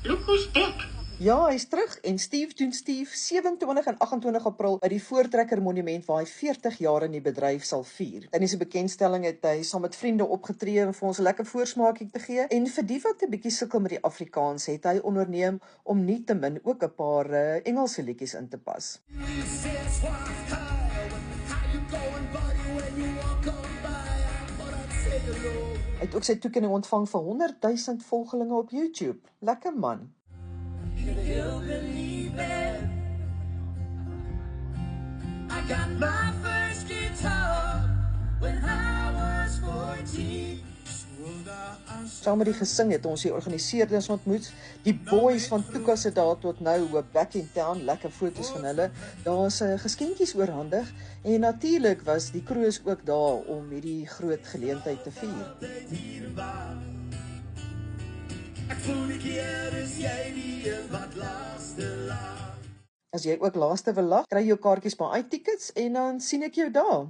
Look who's back. Ja, hy's terug en Steve 27 en 28 April by die Voortrekker Monument waar hy 40 jaar in die bedryf sal vier. In sy bekendstelling het hy saam met vriende opgetree om vir ons 'n lekker voorsmaakie te gee. En vir die wat 'n bietjie sukkel met die Afrikaans, het hy onderneem om nietemin ook 'n paar Engelse liedjies in te pas. Hy het ook sy toekenning ontvang vir 100 000 volgelinge op YouTube. Lekker man. You'll believe it. I got my first guitar when I was 14. Saam met die gesing het ons die organiseerders ontmoet. Die boys van Tukas het daar tot nou back in town, lekker foto's van hulle. Daar's geskenkies oorhandig en natuurlik was die Kroos ook daar om hierdie groot geleentheid te vier. Ek voel nie keer is jy die een wat laaste lag. As jy ook laaste wil lag, kry jou kaartjies by iTickets en dan sien ek jou daar.